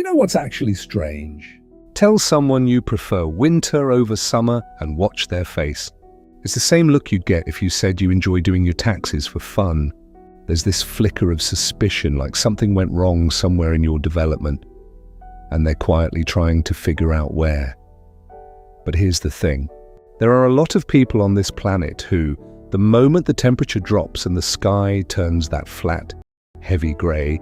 know what's actually strange? Tell someone you prefer winter over summer and watch their face. It's the same look you'd get if you said you enjoy doing your taxes for fun. There's this flicker of suspicion, like something went wrong somewhere in your development, and they're quietly trying to figure out where. But here's the thing. There are a lot of people on this planet who, the moment the temperature drops and the sky turns that flat, heavy grey,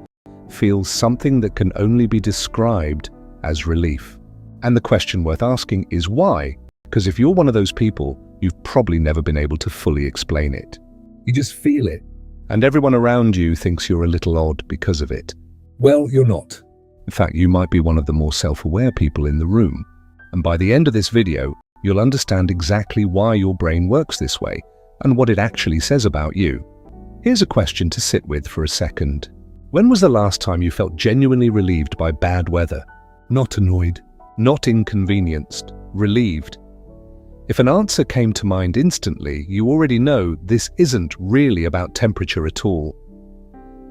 feel something that can only be described as relief. And the question worth asking is why? Because if you're one of those people, you've probably never been able to fully explain it. You just feel it. And everyone around you thinks you're a little odd because of it. Well, you're not. In fact, you might be one of the more self-aware people in the room. And by the end of this video, you'll understand exactly why your brain works this way and what it actually says about you. Here's a question to sit with for a second. When was the last time you felt genuinely relieved by bad weather? Not annoyed. Not inconvenienced. Relieved. If an answer came to mind instantly, you already know this isn't really about temperature at all.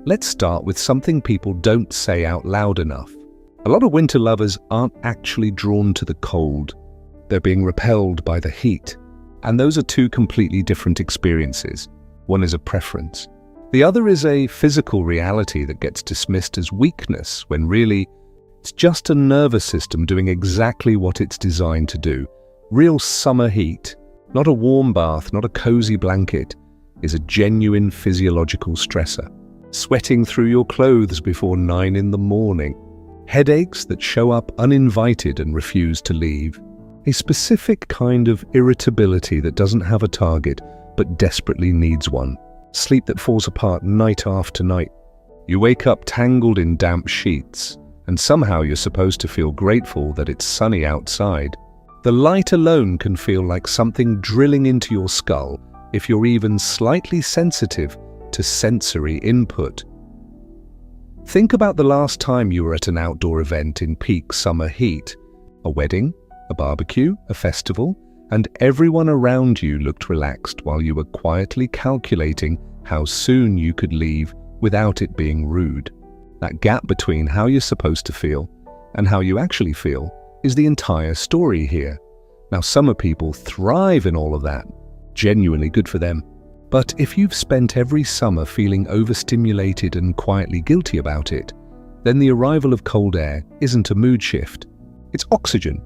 Let's start with something people don't say out loud enough. A lot of winter lovers aren't actually drawn to the cold. They're being repelled by the heat. And those are two completely different experiences. One is a preference. The other is a physical reality that gets dismissed as weakness when really it's just a nervous system doing exactly what it's designed to do. Real summer heat, not a warm bath, not a cozy blanket, is a genuine physiological stressor. Sweating through your clothes before 9 in the morning. Headaches that show up uninvited and refuse to leave. A specific kind of irritability that doesn't have a target but desperately needs one. Sleep that falls apart night after night. You wake up tangled in damp sheets, and somehow you're supposed to feel grateful that it's sunny outside. The light alone can feel like something drilling into your skull if you're even slightly sensitive to sensory input. Think about the last time you were at an outdoor event in peak summer heat. A wedding, a barbecue, a festival, and everyone around you looked relaxed while you were quietly calculating how soon you could leave without it being rude. That gap between how you're supposed to feel and how you actually feel is the entire story here. Now, summer people thrive in all of that. Genuinely good for them. But if you've spent every summer feeling overstimulated and quietly guilty about it, then the arrival of cold air isn't a mood shift. It's oxygen.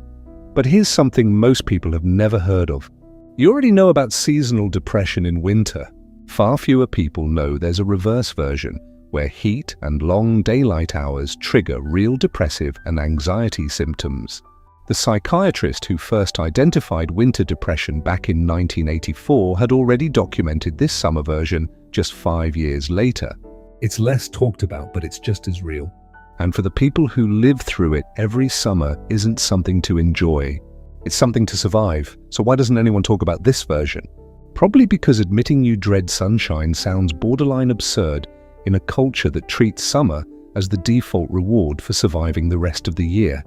But here's something most people have never heard of. You already know about seasonal depression in winter. Far fewer people know there's a reverse version, where heat and long daylight hours trigger real depressive and anxiety symptoms. The psychiatrist who first identified winter depression back in 1984 had already documented this summer version just 5 years later. It's less talked about, but it's just as real. And for the people who live through it, every summer isn't something to enjoy. It's something to survive. So why doesn't anyone talk about this version? Probably because admitting you dread sunshine sounds borderline absurd in a culture that treats summer as the default reward for surviving the rest of the year.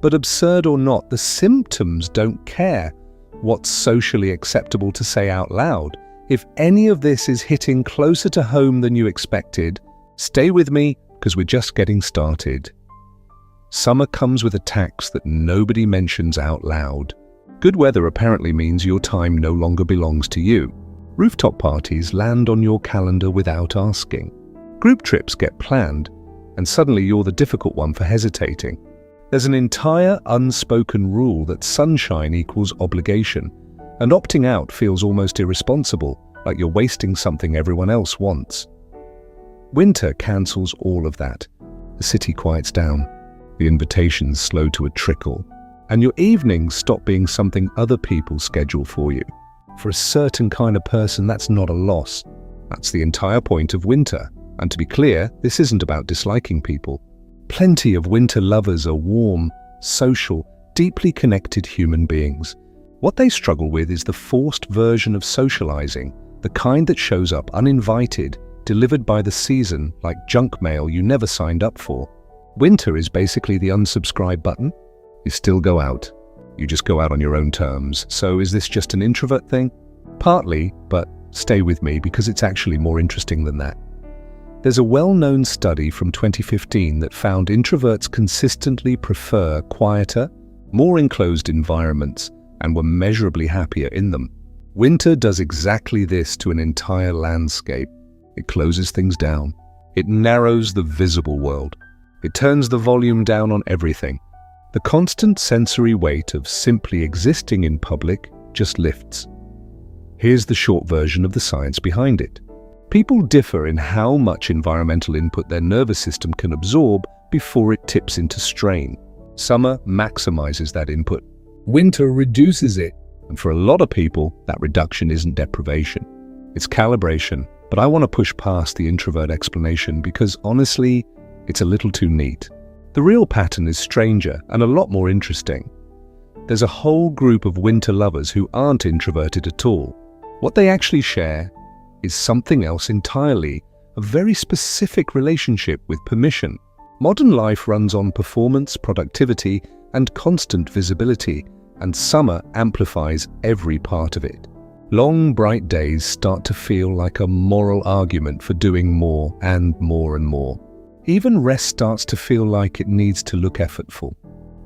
But absurd or not, the symptoms don't care what's socially acceptable to say out loud. If any of this is hitting closer to home than you expected, stay with me because we're just getting started. Summer comes with a tax that nobody mentions out loud. Good weather apparently means your time no longer belongs to you. Rooftop parties land on your calendar without asking. Group trips get planned, and suddenly you're the difficult one for hesitating. There's an entire unspoken rule that sunshine equals obligation, and opting out feels almost irresponsible, like you're wasting something everyone else wants. Winter cancels all of that. The city quiets down, the invitations slow to a trickle, and your evenings stop being something other people schedule for you. For a certain kind of person, that's not a loss. That's the entire point of winter. And to be clear, this isn't about disliking people. Plenty of winter lovers are warm, social, deeply connected human beings. What they struggle with is the forced version of socializing, the kind that shows up uninvited, delivered by the season like junk mail you never signed up for. Winter is basically the unsubscribe button. You still go out. You just go out on your own terms. So is this just an introvert thing? Partly, but stay with me because it's actually more interesting than that. There's a well-known study from 2015 that found introverts consistently prefer quieter, more enclosed environments and were measurably happier in them. Winter does exactly this to an entire landscape. It closes things down. It narrows the visible world. It turns the volume down on everything. The constant sensory weight of simply existing in public just lifts. Here's the short version of the science behind it. People differ in how much environmental input their nervous system can absorb before it tips into strain. Summer maximizes that input. Winter reduces it. And for a lot of people, that reduction isn't deprivation. It's calibration. But I want to push past the introvert explanation because honestly, it's a little too neat. The real pattern is stranger and a lot more interesting. There's a whole group of winter lovers who aren't introverted at all. What they actually share is something else entirely, a very specific relationship with permission. Modern life runs on performance, productivity, and constant visibility, and summer amplifies every part of it. Long, bright days start to feel like a moral argument for doing more and more and more. Even rest starts to feel like it needs to look effortful.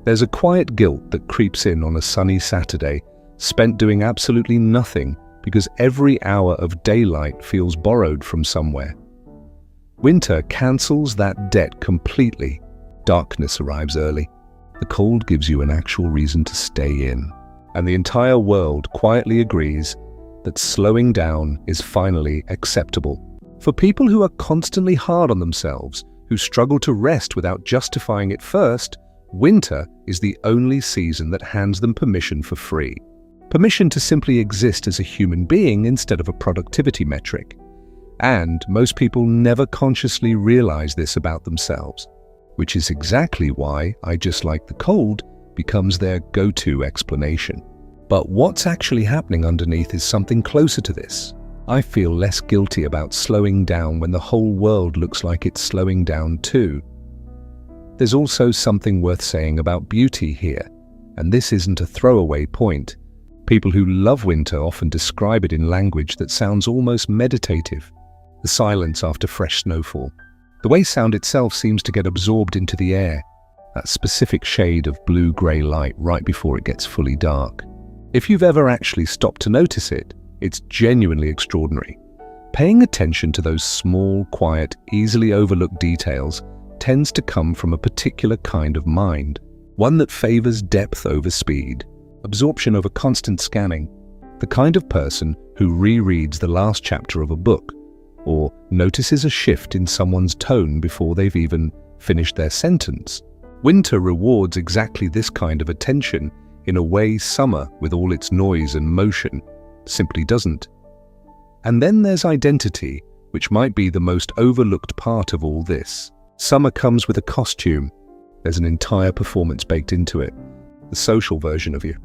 There's a quiet guilt that creeps in on a sunny Saturday, spent doing absolutely nothing because every hour of daylight feels borrowed from somewhere. Winter cancels that debt completely. Darkness arrives early. The cold gives you an actual reason to stay in. And the entire world quietly agrees that slowing down is finally acceptable. For people who are constantly hard on themselves, who struggle to rest without justifying it first, winter is the only season that hands them permission for free. Permission to simply exist as a human being instead of a productivity metric. And most people never consciously realize this about themselves, which is exactly why I just like the cold becomes their go-to explanation. But what's actually happening underneath is something closer to this. I feel less guilty about slowing down when the whole world looks like it's slowing down too. There's also something worth saying about beauty here, and this isn't a throwaway point. People who love winter often describe it in language that sounds almost meditative. The silence after fresh snowfall. The way sound itself seems to get absorbed into the air, that specific shade of blue-grey light right before it gets fully dark. If you've ever actually stopped to notice it, it's genuinely extraordinary. Paying attention to those small, quiet, easily overlooked details tends to come from a particular kind of mind, one that favors depth over speed, absorption over constant scanning, the kind of person who rereads the last chapter of a book, or notices a shift in someone's tone before they've even finished their sentence. Winter rewards exactly this kind of attention in a way summer, with all its noise and motion, simply doesn't. And then there's identity, which might be the most overlooked part of all this. Summer comes with a costume. There's an entire performance baked into it. The social version of you,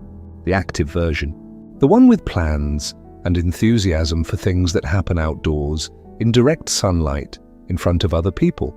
the active version, the one with plans and enthusiasm for things that happen outdoors, in direct sunlight, in front of other people.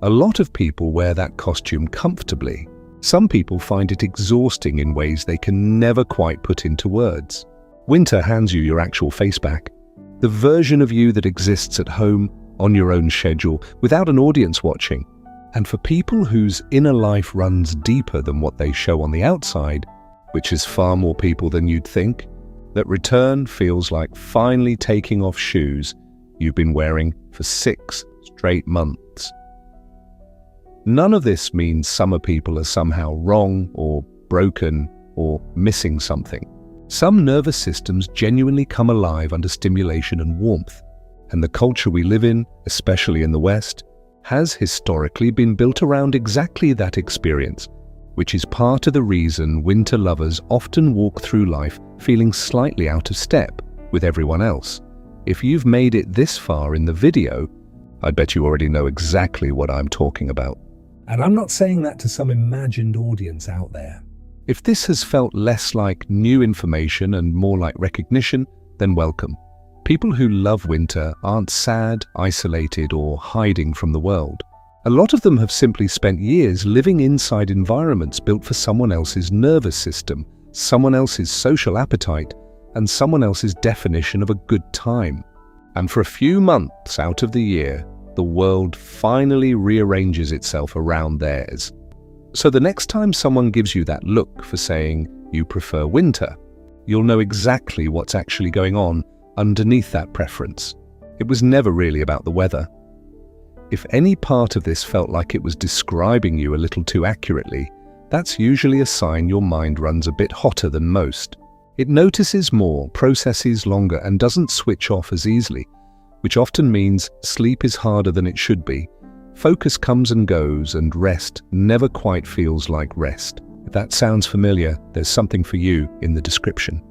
A lot of people wear that costume comfortably. Some people find it exhausting in ways they can never quite put into words. Winter hands you your actual face back, the version of you that exists at home, on your own schedule, without an audience watching. And for people whose inner life runs deeper than what they show on the outside, which is far more people than you'd think, that return feels like finally taking off shoes you've been wearing for 6 straight months. None of this means summer people are somehow wrong or broken or missing something. Some nervous systems genuinely come alive under stimulation and warmth, and the culture we live in, especially in the West, has historically been built around exactly that experience, which is part of the reason winter lovers often walk through life feeling slightly out of step with everyone else. If you've made it this far in the video, I bet you already know exactly what I'm talking about. And I'm not saying that to some imagined audience out there. If this has felt less like new information and more like recognition, then welcome. People who love winter aren't sad, isolated, or hiding from the world. A lot of them have simply spent years living inside environments built for someone else's nervous system, someone else's social appetite, and someone else's definition of a good time. And for a few months out of the year, the world finally rearranges itself around theirs. So the next time someone gives you that look for saying you prefer winter, you'll know exactly what's actually going on underneath that preference. It was never really about the weather. If any part of this felt like it was describing you a little too accurately, that's usually a sign your mind runs a bit hotter than most. It notices more, processes longer, and doesn't switch off as easily, which often means sleep is harder than it should be. Focus comes and goes, and rest never quite feels like rest. If that sounds familiar, there's something for you in the description.